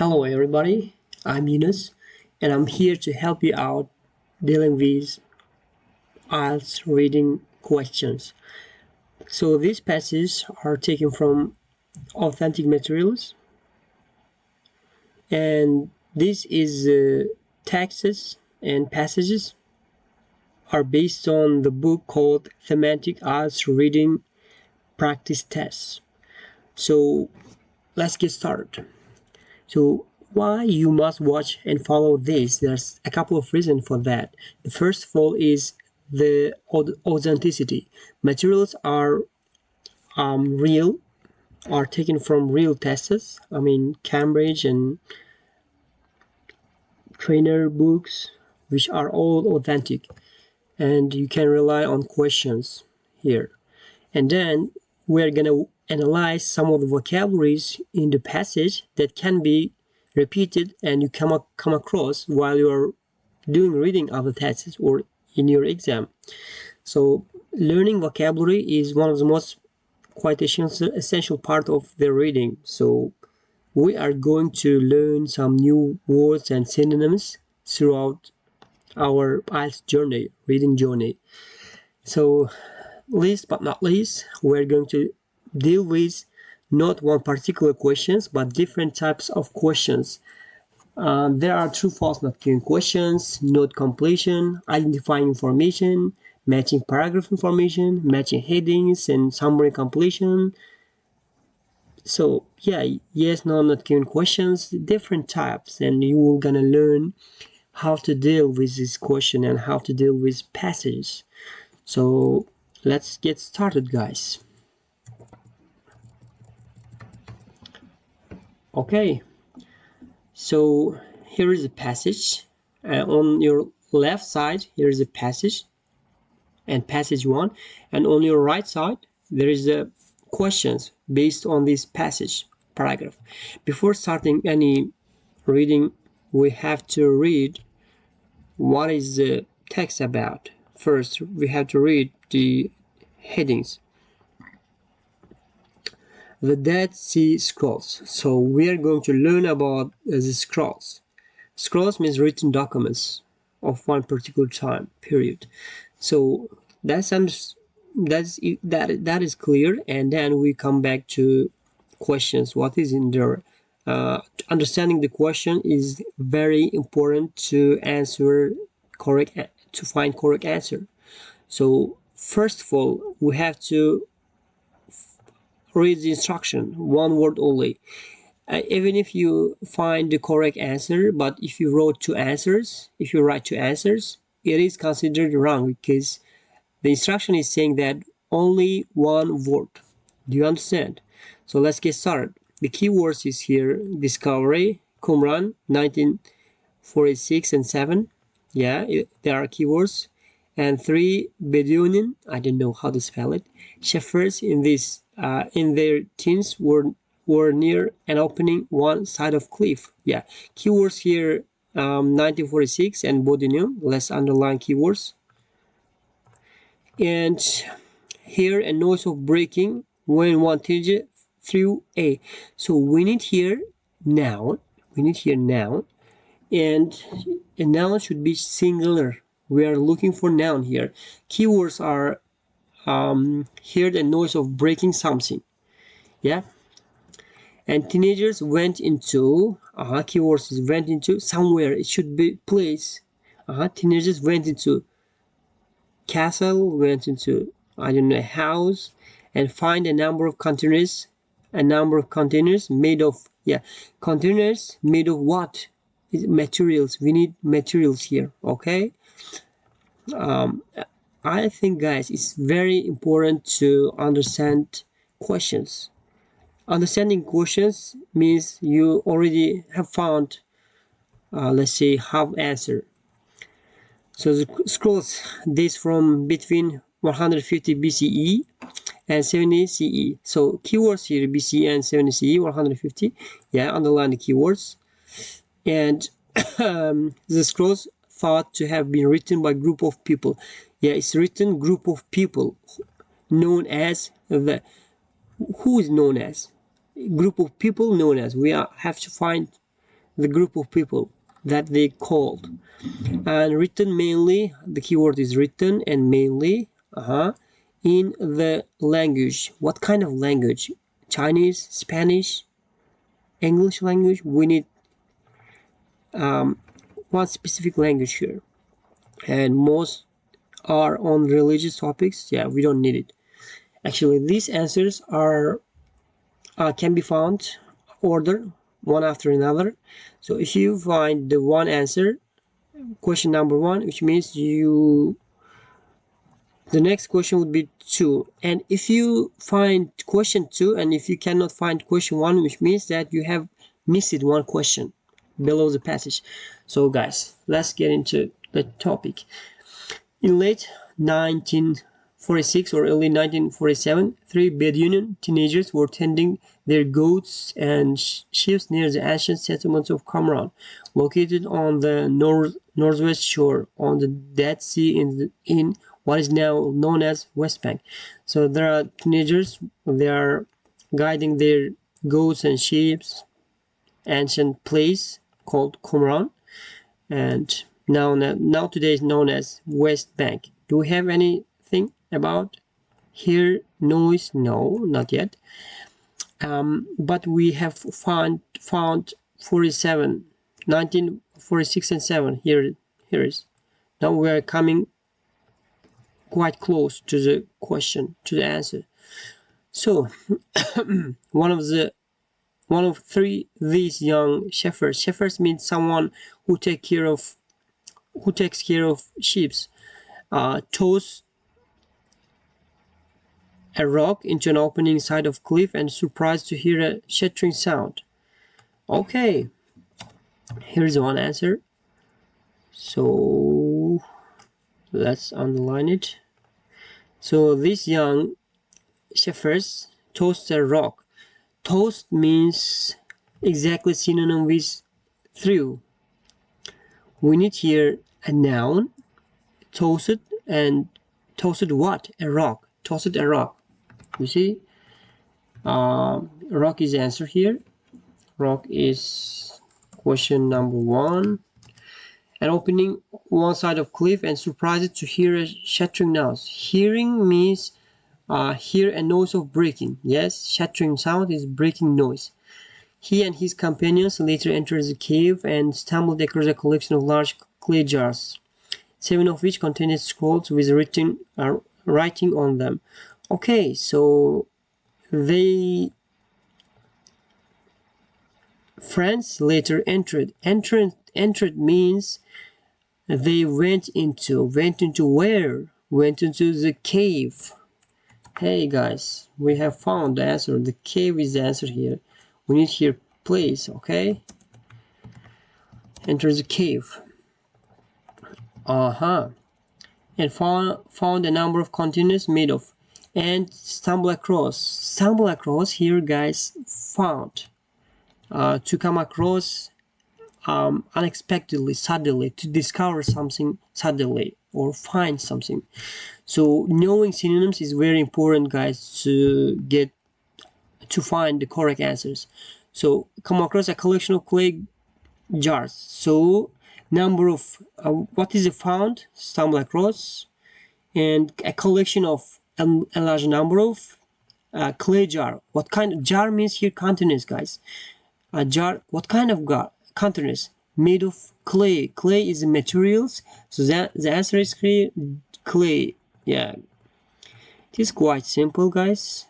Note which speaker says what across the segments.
Speaker 1: Hello everybody, I'm Yunus and I'm here to help you out dealing with IELTS reading questions. So these passages are taken from authentic materials and this is texts and passages are based on the book called Thematic IELTS Reading Practice Tests. So let's get started. So why you must watch and follow this? There's a couple of reasons for that. The first of all is the authenticity. Materials are real, are taken from real tests. I mean Cambridge and trainer books, which are all authentic, and you can rely on questions here. And then we're gonna analyze some of the vocabularies in the passage that can be repeated and you come across while you are doing reading of the tests or in your exam. So learning vocabulary is one of the most quite essential part of the reading. So we are going to learn some new words and synonyms throughout our IELTS journey, reading journey. So least but not least, we're going to deal with not one particular questions but different types of questions. There are true, false, not given questions, note completion, identifying information, matching paragraph information, matching headings, and summary completion. So yeah, yes, no, not given questions, different types, and you will gonna learn how to deal with this question and how to deal with passages. So let's get started, guys. Okay, so here is a passage. On your left side, here is a passage and passage 1, and on your right side there is a questions based on this passage paragraph. Before starting any reading, we have to read what is the text about. First, we have to read the headings. The Dead Sea Scrolls. So we are going to learn about the scrolls. Scrolls means written documents of one particular time period. So that is clear, and then we come back to questions. What is in there? Understanding the question is very important to answer correct, to find correct answer. So first of all, we have to read the instruction, one word only. Even if you find the correct answer, but if you wrote two answers, if you write two answers, it is considered wrong because the instruction is saying that only one word. Do you understand? So let's get started. The keywords is here: discovery, Qumran, 1946 and 7. Yeah, there are keywords. And 3, Bedouin, I don't know how to spell it. Shepherds in their teens were near an opening one side of cliff. Yeah, keywords here, 1946 and Bedouin. Let's underline keywords. And here a noise of breaking when one teenager threw a. So we need here noun. We need here noun, and a noun should be singular. We are looking for noun here. Keywords are hear the noise of breaking something. Yeah. And teenagers went into, keywords is went into somewhere. It should be place. Teenagers went into castle, went into, I don't know, a house, and find a number of containers. A number of containers made of, containers made of what? Materials. We need materials here. Okay. I think, guys, it's very important to understand questions. Understanding questions means you already have found, let's say, half answer. So the scrolls dates from between 150 BCE and 70 CE. So keywords here, BCE and 70 CE, 150. Yeah, underline the keywords. And the scrolls thought to have been written by a group of people. Yeah, it's written group of people known as the, who is known as? Group of people known as. We have to find the group of people that they called. And written mainly, the keyword is written and mainly in the language. What kind of language? Chinese, Spanish, English language? We need one specific language here. And most are on religious topics. Yeah, we don't need it. Actually, these answers are can be found ordered one after another. So if you find the one answer, question number 1, which means the next question would be 2. And if you find question 2 and if you cannot find question 1, which means that you have missed one question below the passage. So guys, let's get into the topic. In late 1946 or early 1947, 3 Bedouin teenagers were tending their goats and sheep near the ancient settlement of Qumran, located on the northwest shore on the Dead Sea in what is now known as West Bank. So there are teenagers, they are guiding their goats and sheep, ancient place called Qumran, and now today is known as West Bank. Do we have anything about here noise? No, not yet. But we have found 1946 and 7. Here is. Now we are coming quite close to the question, to the answer. So one of 3 these young shepherds. Shepherds means someone who takes care of sheep. Tossed a rock into an opening side of cliff and surprised to hear a shattering sound. Okay, here's one answer. So let's underline it. So these young shepherds tossed a rock. Tossed means exactly synonym with threw. We need here a noun, tossed, and tossed what? A rock. Tossed a rock. You see, rock is the answer here. Rock is question number 1. And opening one side of cliff and surprised to hear a shattering noise. Hearing means hear a noise of breaking. Yes, shattering sound is breaking noise. He and his companions later entered the cave and stumbled across a collection of large clay jars, 7 of which contained scrolls with writing on them. Okay, so friends later entered. Entered means they went into where? Went into the cave. Hey guys, we have found the answer. The cave is the answer here. We need here place, okay? Enter the cave. And found a number of containers made of, and stumble across here, guys. Found, to come across unexpectedly, suddenly, to discover something suddenly or find something. So knowing synonyms is very important, guys, to find the correct answers. So come across a collection of clay jars. So number of what is it found? Stumble across, and a collection of a large number of clay jar. What kind of jar means here? Containers, guys. A jar. What kind of containers? Made of clay. Clay is the materials. So the answer is clay. Yeah, it is quite simple, guys.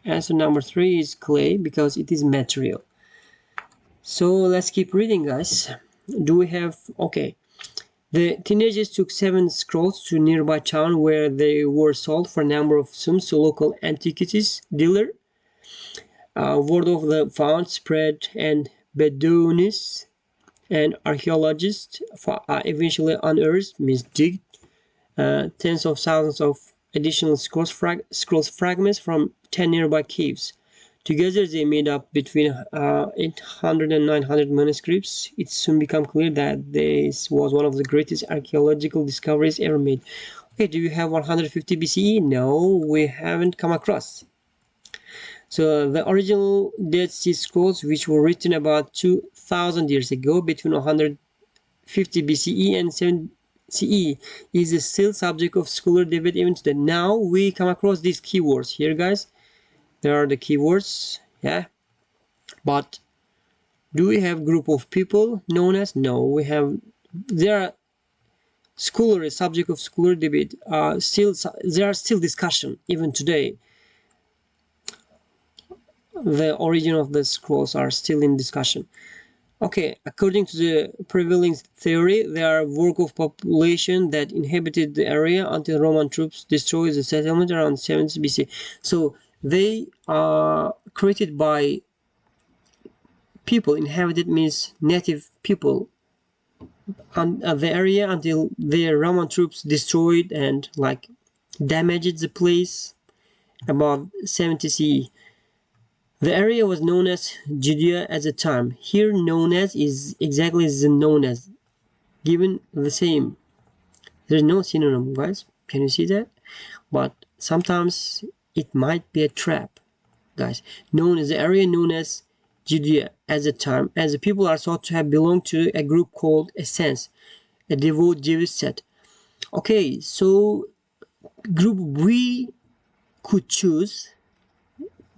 Speaker 1: Answer number 3 is clay because it is material. So let's keep reading, guys. Do we have... Okay. The teenagers took 7 scrolls to a nearby town where they were sold for a number of sums to local antiquities dealer. Word of the found spread, and Bedouins and archaeologists eventually unearthed, means digged, tens of thousands of additional scrolls fragments from 10 nearby caves. Together they made up between 800 and 900 manuscripts. It soon became clear that this was one of the greatest archaeological discoveries ever made. Okay, do you have 150 BCE? No, we haven't come across. So the original Dead Sea Scrolls, which were written about 100,000 years ago, between 150 BCE and 7 CE, is still subject of scholar debate even today. Now we come across these keywords here, guys. There are the keywords, yeah. But do we have group of people known as? No, we have. There are scholar, subject of scholar debate. There are still discussion even today. The origin of the scrolls are still in discussion. Okay, according to the prevailing theory, they are work of population that inhabited the area until Roman troops destroyed the settlement around 70 BC. So they are created by people. Inhabited means native people the area until the Roman troops destroyed and like damaged the place about 70 CE. The area was known as Judea at the time. Here known as is exactly the known as, given the same. There's no synonym, guys. Can you see that? But sometimes it might be a trap, guys. Known as the area known as Judea at the time, as the people are thought to have belonged to a group called Essens, a devout Jewish set. Okay, so group we could choose.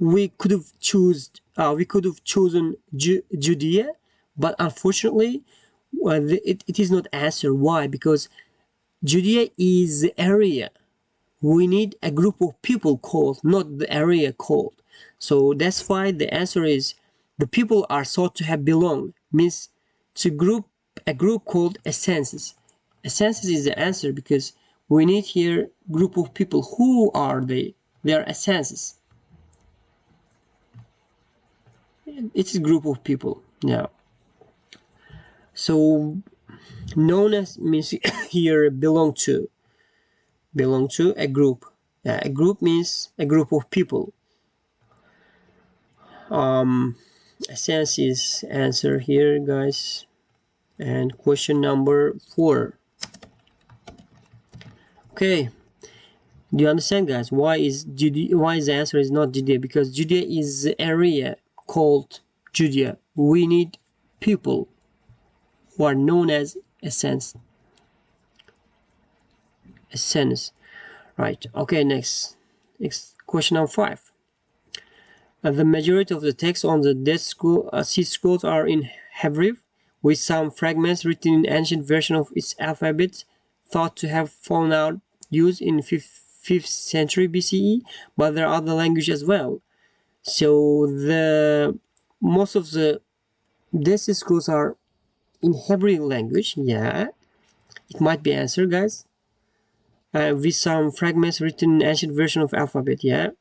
Speaker 1: We could have chosen Judea, but unfortunately, it is not answer. Why? Because Judea is the area. We need a group of people called, not the area called. So that's why the answer is the people are thought to have belonged, means to a group called a census. A census is the answer because we need here group of people. Who are they? They are a census. It's a group of people now. So known as means here belong to a group. A group means a group of people. A sense is answer here, guys. And question number 4. Okay, do you understand, guys? Why the answer is not Judea? Because Judea is the area called Judea. We need people who are known as Essens. Right. Okay, next question number 5. The majority of the text on the Dead Sea Scrolls are in Hebrew, with some fragments written in ancient version of its alphabet thought to have fallen out use in 5th century BCE, but there are other languages as well. So most of the Dead Sea Scrolls are in Hebrew language. Yeah, it might be answer, guys. With some fragments written in ancient version of alphabet. Yeah,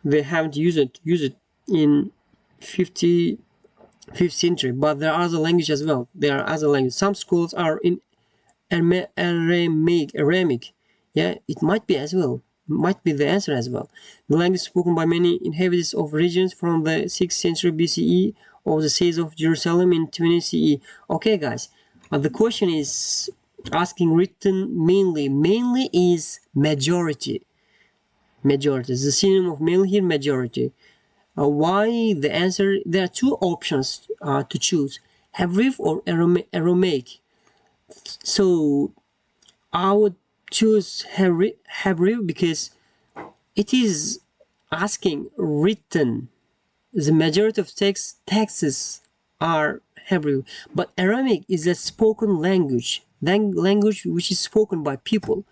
Speaker 1: they haven't used it in 5th century, but there are other languages as well. There are other languages. Some scrolls are in Aramaic. Yeah, it might be as well. Might be the answer as well. The language spoken by many inhabitants of regions from the 6th century BCE of the siege of Jerusalem in 20 CE. Okay, guys, the question is asking written mainly. Mainly is majority. Majority. The synonym of mainly here, majority. Why the answer? There are two options to choose: Hebrew or Aramaic. So I would choose Hebrew because it is asking written. The majority of texts are Hebrew, but Aramaic is a spoken language which is spoken by people.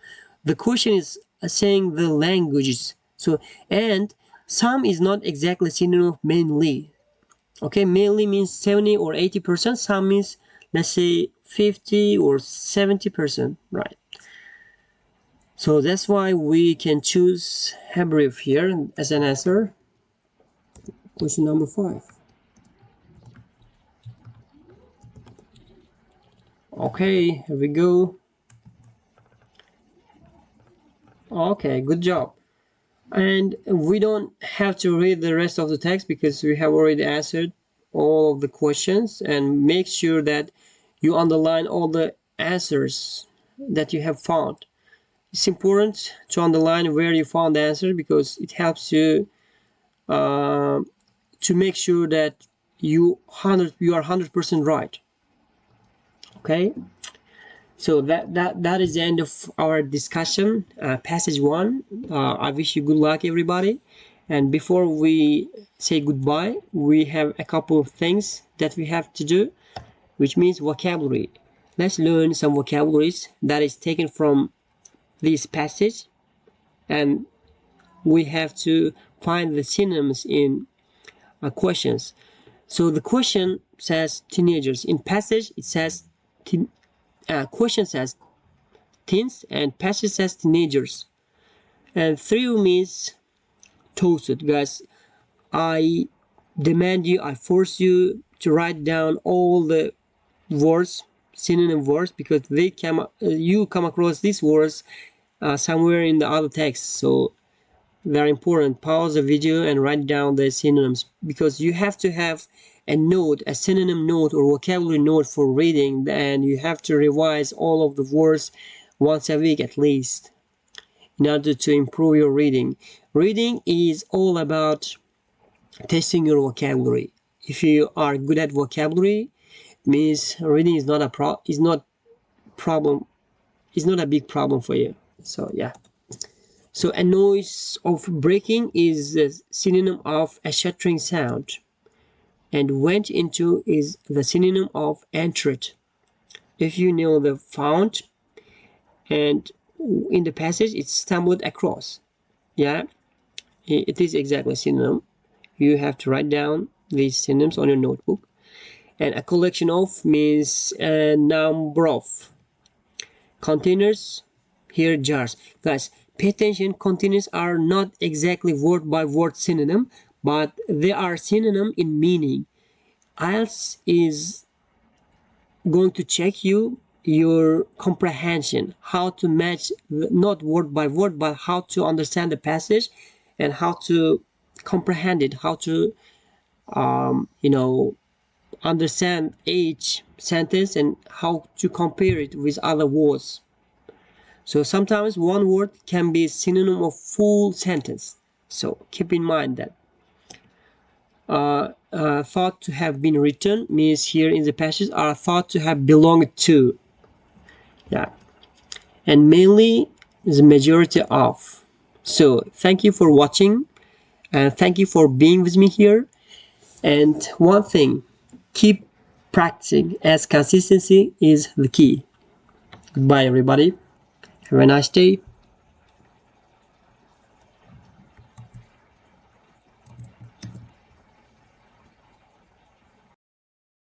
Speaker 1: The question is saying the languages. So, and some is not exactly synonym of mainly. Okay, mainly means 70 or 80%. Some means, let's say, 50 or 70%, right? So that's why we can choose Hebrew here as an answer. Question number 5. Okay, here we go. Okay, good job. And we don't have to read the rest of the text because we have already answered all of the questions. And make sure that you underline all the answers that you have found. It's important to underline where you found the answer because it helps you to make sure that you are 100% right. Okay, so that is the end of our discussion, passage 1. I wish you good luck, everybody. And before we say goodbye, we have a couple of things that we have to do, which means vocabulary. Let's learn some vocabularies that is taken from this passage, and we have to find the synonyms in questions. So the question says teenagers. In passage, it says question says teens, and passage says teenagers. And 3 means toasted, guys. I demand you, I force you to write down all the words, synonym words, because you come across these words somewhere in the other text. So they're important. Pause the video and write down the synonyms, because you have to have a note, a synonym note or vocabulary note for reading, and you have to revise all of the words once a week at least in order to improve your reading. Reading is all about testing your vocabulary. If you are good at vocabulary, it means reading is not a big problem for you. So yeah. So a noise of breaking is the synonym of a shattering sound, and went into is the synonym of entered. If you know the font, and in the passage it's stumbled across, yeah, it is exactly synonym. You have to write down these synonyms on your notebook. And a collection of means a number of. Containers, here jars. Guys, pay attention, containers are not exactly word by word synonym, but they are synonym in meaning. IELTS is going to check your comprehension, how to match, not word by word, but how to understand the passage and how to comprehend it, how to understand each sentence and how to compare it with other words. So sometimes one word can be a synonym of full sentence, so keep in mind that. Thought to have been written means here in the passage are thought to have belonged to, yeah, and mainly the majority of. So thank you for watching, and thank you for being with me here. And one thing, keep practicing, as consistency is the key. Goodbye, everybody. Have a nice day.